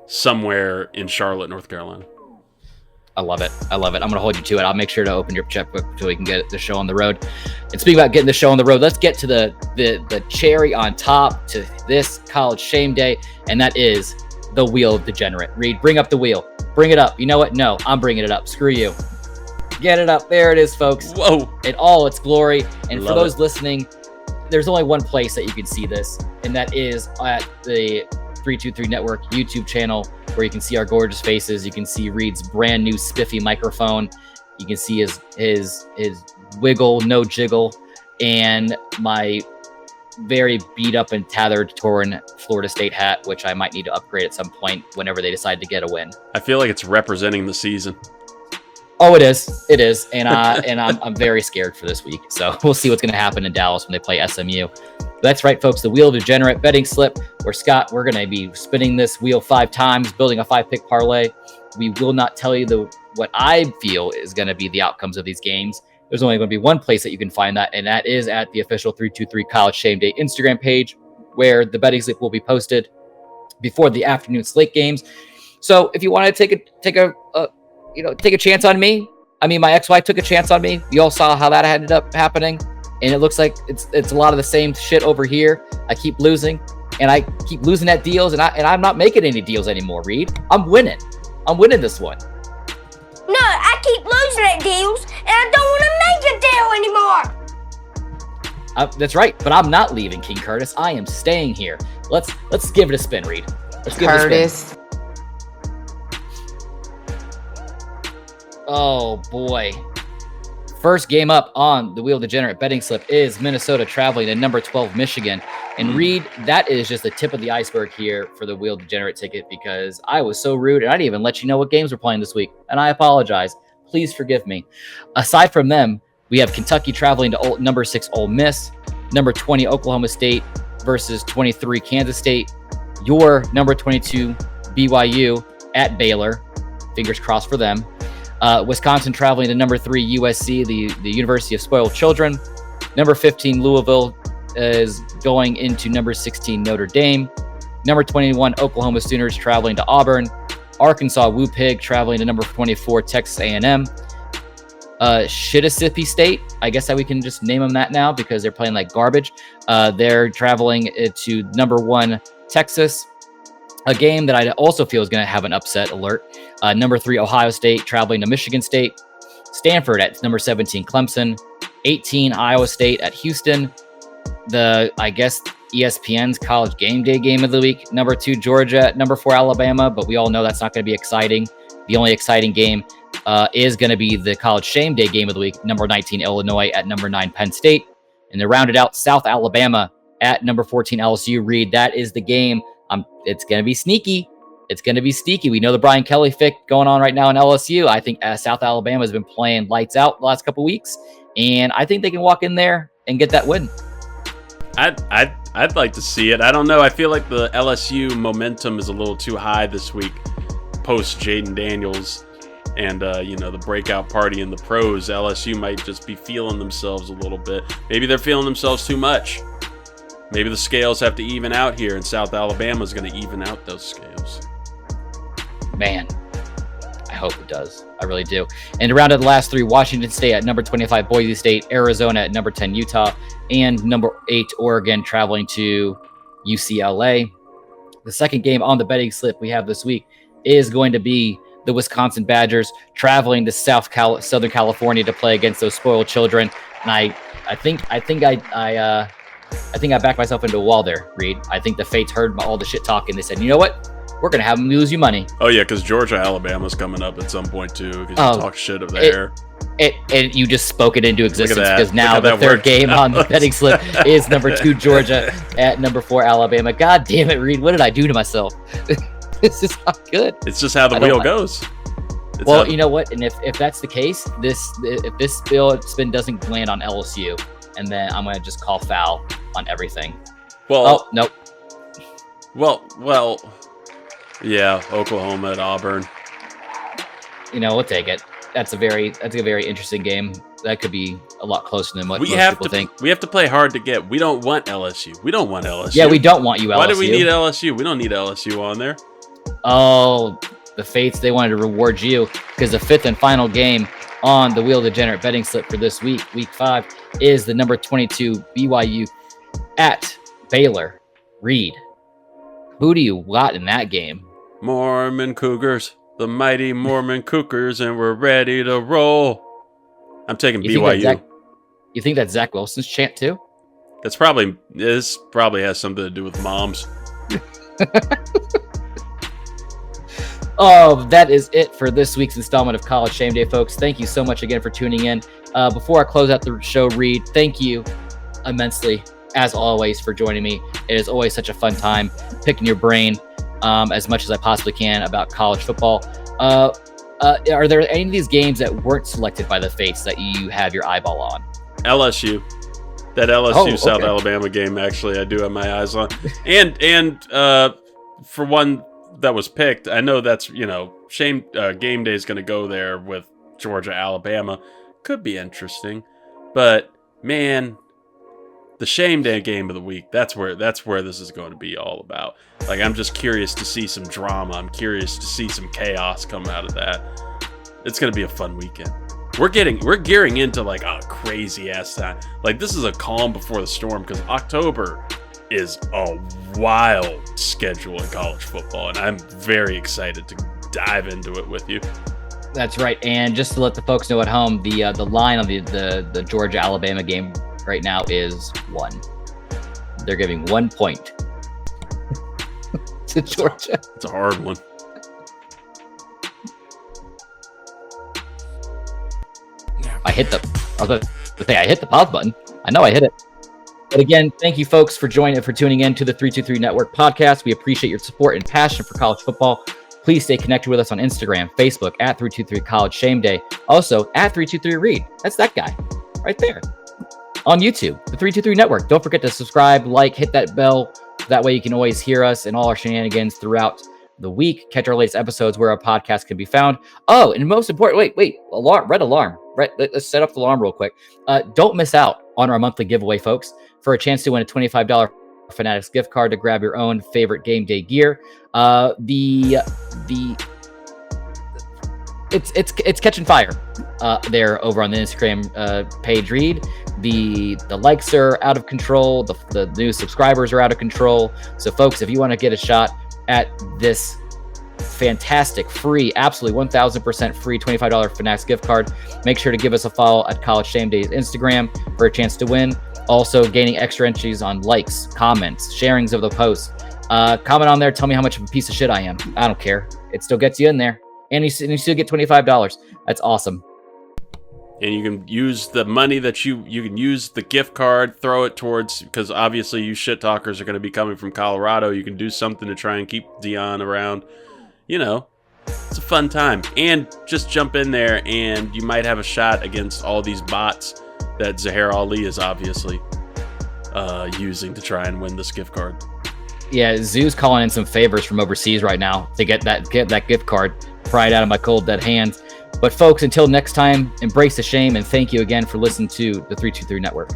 somewhere in Charlotte, North Carolina. I love it. I'm going to hold you to it. I'll make sure to open your checkbook so we can get the show on the road. And speaking about getting the show on the road, let's get to the cherry on top to this college shame day, and that is the Wheel of Degenerate. Reed, bring up the wheel. Bring it up. You know what? No, I'm bringing it up. Screw you. Get it up. There it is, folks. Whoa. In all its glory. And for those it. listening, there's only one place that you can see this, and that is at the 323 Network YouTube channel, where you can see our gorgeous faces. You can see Reed's brand new spiffy microphone. You can see his wiggle, no jiggle, and my very beat up and tattered, torn Florida State hat, which I might need to upgrade at some point whenever they decide to get a win. I feel like it's representing the season. Oh, it is, and I'm very scared for this week. So we'll see what's going to happen in Dallas when they play SMU. That's right, folks. The Wheel of Degenerate betting slip, where Scott, we're going to be spinning this wheel 5 times, building a 5-pick parlay. We will not tell you what I feel is going to be the outcomes of these games. There's only going to be one place that you can find that, and that is at the official 323 College Shame Day Instagram page, where the betting slip will be posted before the afternoon slate games. So if you want to take a chance on me, I mean, my ex-wife took a chance on me. You all saw how that ended up happening. And it looks like it's a lot of the same shit over here. I keep losing, and I keep losing at deals, and I'm not making any deals anymore, Reed. I'm winning this one. No, I keep losing at deals, and I don't want to make a deal anymore. That's right, but I'm not leaving, King Curtis. I am staying here. Let's give it a spin, Reed. Let's give it a spin. Oh boy. First game up on the Wheel of Degenerate betting slip is Minnesota traveling to number 12 Michigan. And Reed, that is just the tip of the iceberg here for the Wheel of Degenerate ticket, because I was so rude and I didn't even let you know what games we're playing this week. And I apologize. Please forgive me. Aside from them, we have Kentucky traveling to number 6 Ole Miss, number 20 Oklahoma State versus 23 Kansas State, your number 22 BYU at Baylor. Fingers crossed for them. Wisconsin traveling to number 3 USC, the University of Spoiled Children. Number 15 Louisville is going into number 16 Notre Dame. Number 21 Oklahoma Sooners traveling to Auburn. Arkansas Woo Pig traveling to number 24 Texas A&M. Shittisippi State, I guess that we can just name them that now because they're playing like garbage. They're traveling to number 1 Texas. A game that I also feel is going to have an upset alert. Number 3 Ohio State traveling to Michigan State. Stanford at number 17, Clemson. 18, Iowa State at Houston. I guess ESPN's College Game Day game of the week. Number 2, Georgia at number 4, Alabama. But we all know that's not going to be exciting. The only exciting game is going to be the College Shame Day game of the week. Number 19, Illinois at number 9, Penn State. And to round it out, South Alabama at number 14, LSU. Reed, that is the game. It's going to be sneaky. It's going to be sneaky. We know the Brian Kelly fic going on right now in LSU. I think South Alabama has been playing lights out the last couple weeks, and I think they can walk in there and get that win. I'd like to see it. I don't know. I feel like the LSU momentum is a little too high this week, post Jaden Daniels and the breakout party in the pros. LSU might just be feeling themselves a little bit. Maybe they're feeling themselves too much. Maybe the scales have to even out here, and South Alabama is going to even out those scales. Man, I hope it does. I really do. And to round out the last 3, Washington State at number 25, Boise State, Arizona at number 10, Utah, and number 8, Oregon, traveling to UCLA. The second game on the betting slip we have this week is going to be the Wisconsin Badgers traveling to Southern California to play against those spoiled children. And I think I backed myself into a wall there, Reed. I think the Fates heard all the shit talking. They said, you know what? We're going to have them lose you money. Oh, yeah, because Georgia, Alabama's coming up at some point, too, because you talk shit of there. And you just spoke it into existence, because now the third game on the betting slip is number 2, Georgia, at number 4, Alabama. God damn it, Reed. What did I do to myself? This is not good. It's just how the wheel goes. Well, you know what? And if that's the case, if this spin doesn't land on LSU, and then I'm going to just call foul on everything. Well, nope. Well, yeah, Oklahoma at Auburn. We'll take it. That's a very interesting game. That could be a lot closer than what most people think. We have to play hard to get. We don't want LSU. Yeah, we don't want you, LSU. Why do we need LSU? We don't need LSU on there. Oh, the Fates, they wanted to reward you, because the 5th and final game on the Wheel of Degenerate betting slip for this week, week 5, is the number 22 BYU at Baylor. Reed, who do you got in that game? Mormon Cougars, the mighty Mormon Cougars, and we're ready to roll. I'm taking BYU. You think that's Zach Wilson's chant too? This probably has something to do with moms. Oh, that is it for this week's installment of College Shame Day, folks. Thank you so much again for tuning in. Before I close out the show, Reed, thank you immensely, as always, for joining me. It is always such a fun time picking your brain as much as I possibly can about college football. Are there any of these games that weren't selected by the Fates that you have your eyeball on? LSU. That LSU South Alabama game, actually, I do have my eyes on. And for one that was picked, I know that's, Game Day is going to go there with Georgia, Alabama. Could be interesting. But, man, the Shame Day game of the week, that's where this is going to be all about. Like, I'm just curious to see some drama. I'm curious to see some chaos come out of that. It's going to be a fun weekend. We're gearing into like a crazy ass time. Like, this is a calm before the storm, because October is a wild schedule in college football, and I'm very excited to dive into it with you. That's right. And just to let the folks know at home, the line on the Georgia Alabama game right now is 1. They're giving 1 point to Georgia. It's a hard one. I hit the pause button. I know I hit it. But again, thank you folks for tuning in to the 323 Network podcast. We appreciate your support and passion for college football. Please stay connected with us on Instagram, Facebook at 323 College Shame Day. Also at 323 Read. That's that guy right there. On YouTube, the 323 Network. Don't forget to subscribe, hit that bell. That way you can always hear us and all our shenanigans throughout the week. Catch our latest episodes where our podcast can be found. Oh, and most important, wait, red alarm. Right, let's set up the alarm real quick. Don't miss out on our monthly giveaway, folks, for a chance to win a $25 Fanatics gift card to grab your own favorite game day gear. It's catching fire there over on the Instagram page. Read the likes are out of control. The new subscribers are out of control. So, folks, if you want to get a shot at this fantastic, free, absolutely 1000% free $25 Fanatics gift card. Make sure to give us a follow at College Shame Day's Instagram for a chance to win. Also, gaining extra entries on likes, comments, sharings of the post. Comment on there. Tell me how much of a piece of shit I am. I don't care. It still gets you in there. And you still get $25. That's awesome. And you can use the money that you can use the gift card, throw it towards, because obviously you shit talkers are going to be coming from Colorado. You can do something to try and keep Dion around. You know, it's a fun time. And just jump in there and you might have a shot against all these bots that Zahir Ali is obviously using to try and win this gift card. Yeah, Zoo's calling in some favors from overseas right now to get that gift card pried out of my cold dead hands. But folks, until next time, embrace the shame, and thank you again for listening to the 323 Network.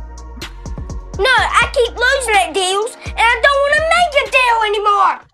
No, I keep losing at deals, and I don't want to make a deal anymore.